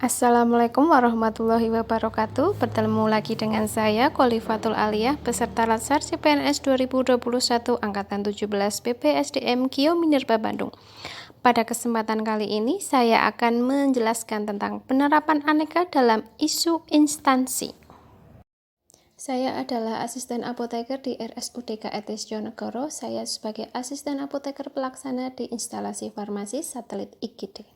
Assalamualaikum warahmatullahi wabarakatuh. Bertemu lagi dengan saya Kholifatul Aliyah, peserta Latsar CPNS 2021 angkatan 17 BPSDM Gio Minerba Bandung. Pada kesempatan kali ini saya akan menjelaskan tentang penerapan aneka dalam isu instansi. Saya adalah asisten apoteker di RSUD KET Jonegoro. Saya sebagai asisten apoteker pelaksana di instalasi farmasi satelit IGD.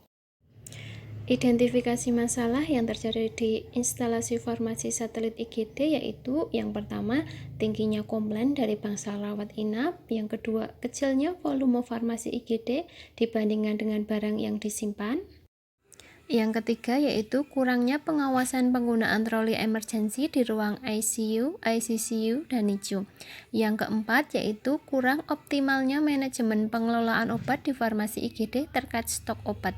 Identifikasi masalah yang terjadi di instalasi farmasi satelit IGD yaitu yang pertama, tingginya komplain dari bangsa rawat inap, yang kedua, kecilnya volume farmasi IGD dibandingkan dengan barang yang disimpan. Yang ketiga yaitu kurangnya pengawasan penggunaan troli emergensi di ruang ICU, ICCU, dan NICU. Yang keempat yaitu kurang optimalnya manajemen pengelolaan obat di farmasi IGD terkait stok obat.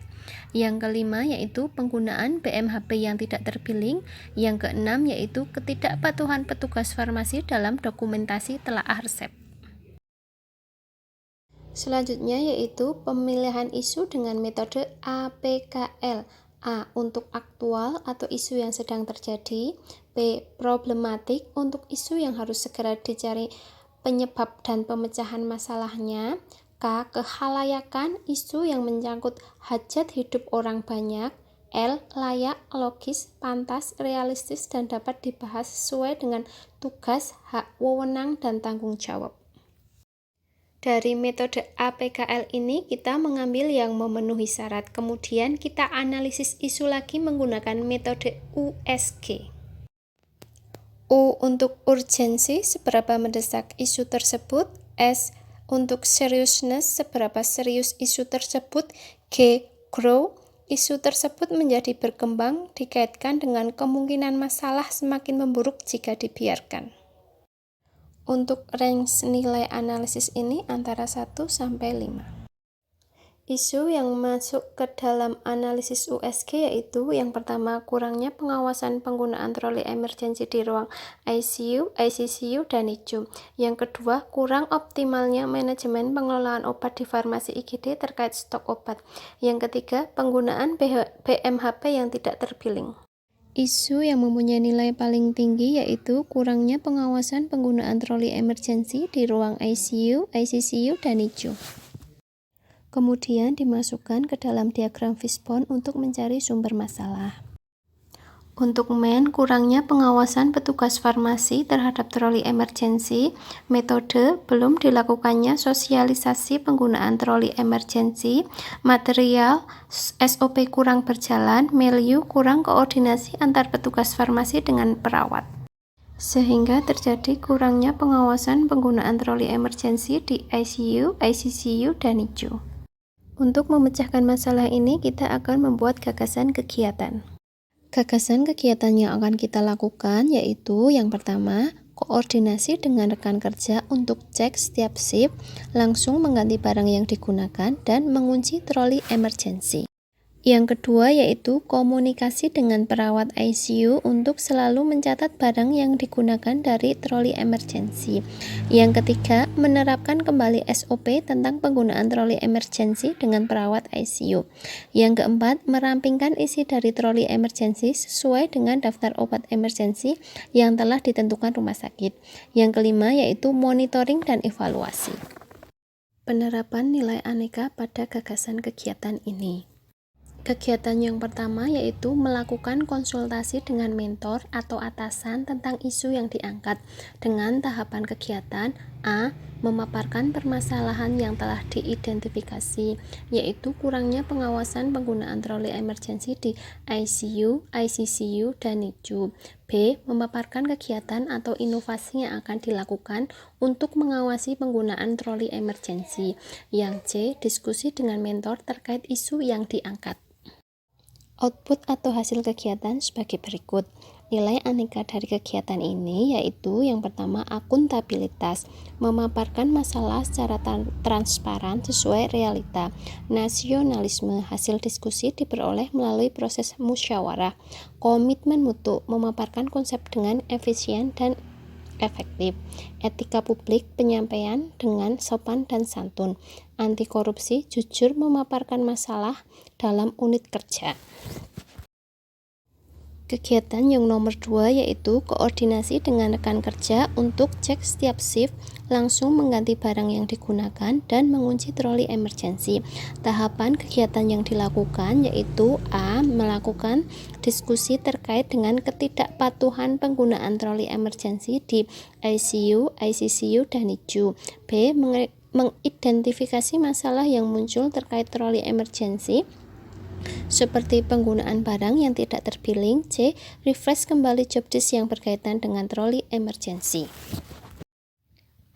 Yang kelima yaitu penggunaan BMHP yang tidak terbilling. Yang keenam yaitu ketidakpatuhan petugas farmasi dalam dokumentasi telaah resep. Selanjutnya yaitu pemilihan isu dengan metode APKL. A. Untuk aktual atau isu yang sedang terjadi. B. Problematik untuk isu yang harus segera dicari penyebab dan pemecahan masalahnya. K. Kehalayakan isu yang menyangkut hajat hidup orang banyak. L. Layak, logis, pantas, realistis, dan dapat dibahas sesuai dengan tugas, hak, wewenang, dan tanggung jawab. Dari metode APKL ini kita mengambil yang memenuhi syarat, kemudian kita analisis isu lagi menggunakan metode USG. U untuk urgensi, seberapa mendesak isu tersebut. S untuk seriousness, seberapa serius isu tersebut. G. Grow, isu tersebut menjadi berkembang dikaitkan dengan kemungkinan masalah semakin memburuk jika dibiarkan. Untuk range nilai analisis ini antara 1 sampai 5. Isu yang masuk ke dalam analisis USG yaitu yang pertama, kurangnya pengawasan penggunaan troli emergensi di ruang ICU, ICCU, dan NICU. Yang kedua, kurang optimalnya manajemen pengelolaan obat di farmasi IGD terkait stok obat. Yang ketiga, penggunaan BMHP yang tidak terbilling. Isu yang mempunyai nilai paling tinggi yaitu kurangnya pengawasan penggunaan troli emergensi di ruang ICU, ICCU, dan NICU. Kemudian dimasukkan ke dalam diagram fishbone untuk mencari sumber masalah. Untuk men, kurangnya pengawasan petugas farmasi terhadap troli emergensi. Metode, belum dilakukannya sosialisasi penggunaan troli emergensi. Material, SOP kurang berjalan. Milieu, kurang koordinasi antar petugas farmasi dengan perawat. Sehingga terjadi kurangnya pengawasan penggunaan troli emergensi di ICU, ICCU, dan NICU. Untuk memecahkan masalah ini, kita akan membuat gagasan kegiatan. Gagasan kegiatan yang akan kita lakukan yaitu yang pertama, koordinasi dengan rekan kerja untuk cek setiap shift, langsung mengganti barang yang digunakan, dan mengunci troli emergensi. Yang kedua yaitu komunikasi dengan perawat ICU untuk selalu mencatat barang yang digunakan dari troli emergensi. Yang ketiga, menerapkan kembali SOP tentang penggunaan troli emergensi dengan perawat ICU. Yang keempat, merampingkan isi dari troli emergensi sesuai dengan daftar obat emergensi yang telah ditentukan rumah sakit. Yang kelima yaitu monitoring dan evaluasi. Penerapan nilai aneka pada gagasan kegiatan ini. Kegiatan yang pertama yaitu melakukan konsultasi dengan mentor atau atasan tentang isu yang diangkat dengan tahapan kegiatan. A. Memaparkan permasalahan yang telah diidentifikasi, yaitu kurangnya pengawasan penggunaan troli emergensi di ICU, ICCU, dan NICU. B. Memaparkan kegiatan atau inovasi yang akan dilakukan untuk mengawasi penggunaan troli emergensi. Yang C. Diskusi dengan mentor terkait isu yang diangkat. Output atau hasil kegiatan sebagai berikut. Nilai aneka dari kegiatan ini yaitu yang pertama, akuntabilitas, memaparkan masalah secara transparan sesuai realita. Nasionalisme, hasil diskusi diperoleh melalui proses musyawarah. Komitmen mutu, memaparkan konsep dengan efisien dan efektif. Etika publik, penyampaian dengan sopan dan santun. Anti korupsi, jujur memaparkan masalah dalam unit kerja. Kegiatan yang nomor 2 yaitu koordinasi dengan rekan kerja untuk cek setiap shift, langsung mengganti barang yang digunakan, dan mengunci troli emergensi. Tahapan kegiatan yang dilakukan yaitu A. Melakukan diskusi terkait dengan ketidakpatuhan penggunaan troli emergensi di ICU, ICCU, dan NICU. B. Mengidentifikasi masalah yang muncul terkait troli emergensi seperti penggunaan barang yang tidak terbilling. C. Refresh kembali job desk yang berkaitan dengan troli emergensi.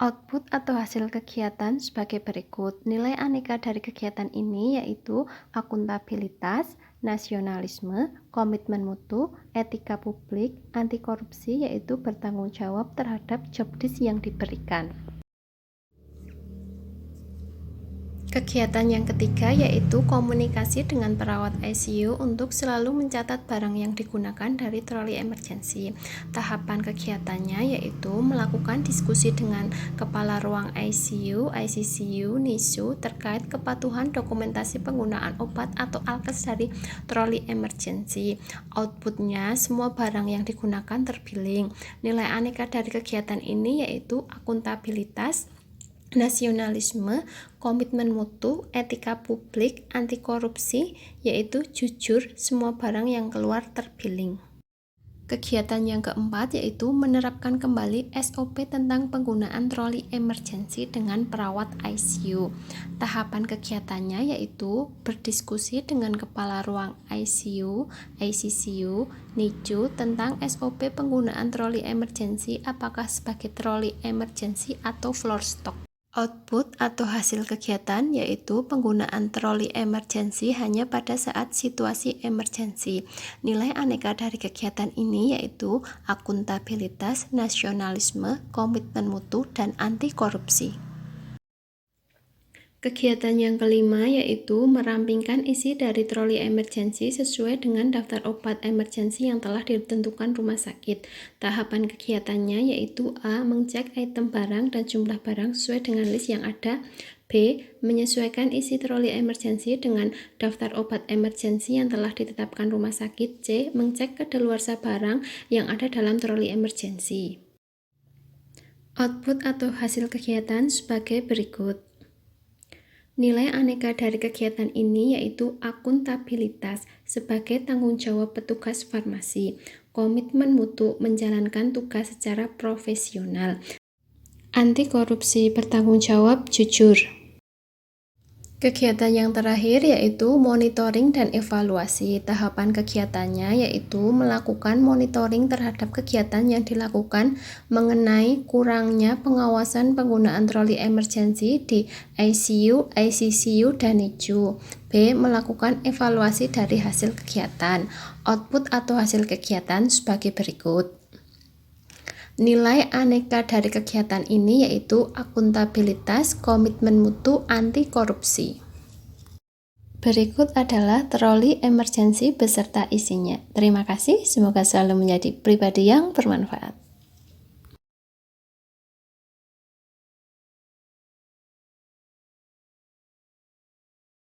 Output atau hasil kegiatan sebagai berikut. Nilai aneka dari kegiatan ini yaitu akuntabilitas, nasionalisme, komitmen mutu, etika publik, anti korupsi, yaitu bertanggung jawab terhadap job desk yang diberikan. Kegiatan yang ketiga yaitu komunikasi dengan perawat ICU untuk selalu mencatat barang yang digunakan dari troli emergensi. Tahapan kegiatannya yaitu melakukan diskusi dengan kepala ruang ICU, ICCU, NICU terkait kepatuhan dokumentasi penggunaan obat atau alkes dari troli emergensi. Outputnya, semua barang yang digunakan terbilling. Nilai aneka dari kegiatan ini yaitu akuntabilitas, nasionalisme, komitmen mutu, etika publik, anti korupsi, yaitu jujur, semua barang yang keluar terbilling. Kegiatan yang keempat yaitu menerapkan kembali SOP tentang penggunaan troli emergensi dengan perawat ICU. Tahapan kegiatannya yaitu berdiskusi dengan kepala ruang ICU, ICCU, NICU tentang SOP penggunaan troli emergensi, apakah sebagai troli emergensi atau floor stock. Output atau hasil kegiatan yaitu penggunaan troli emergensi hanya pada saat situasi emergensi. Nilai aneka dari kegiatan ini yaitu akuntabilitas, nasionalisme, komitmen mutu, dan anti korupsi. Kegiatan yang kelima yaitu merampingkan isi dari troli emergensi sesuai dengan daftar obat emergensi yang telah ditentukan rumah sakit. Tahapan kegiatannya yaitu A. Mengcek item barang dan jumlah barang sesuai dengan list yang ada. B. Menyesuaikan isi troli emergensi dengan daftar obat emergensi yang telah ditetapkan rumah sakit. C. Mengcek kedaluarsa barang yang ada dalam troli emergensi. Output atau hasil kegiatan sebagai berikut. Nilai aneka dari kegiatan ini yaitu akuntabilitas sebagai tanggung jawab petugas farmasi, komitmen mutu menjalankan tugas secara profesional, anti korupsi bertanggung jawab jujur. Kegiatan yang terakhir yaitu monitoring dan evaluasi. Tahapan kegiatannya yaitu melakukan monitoring terhadap kegiatan yang dilakukan mengenai kurangnya pengawasan penggunaan troli emergensi di ICU, ICCU, dan NICU. B. Melakukan evaluasi dari hasil kegiatan. Output atau hasil kegiatan sebagai berikut. Nilai aneka dari kegiatan ini yaitu akuntabilitas, komitmen mutu, anti korupsi. Berikut adalah troli emergensi beserta isinya. Terima kasih, semoga selalu menjadi pribadi yang bermanfaat.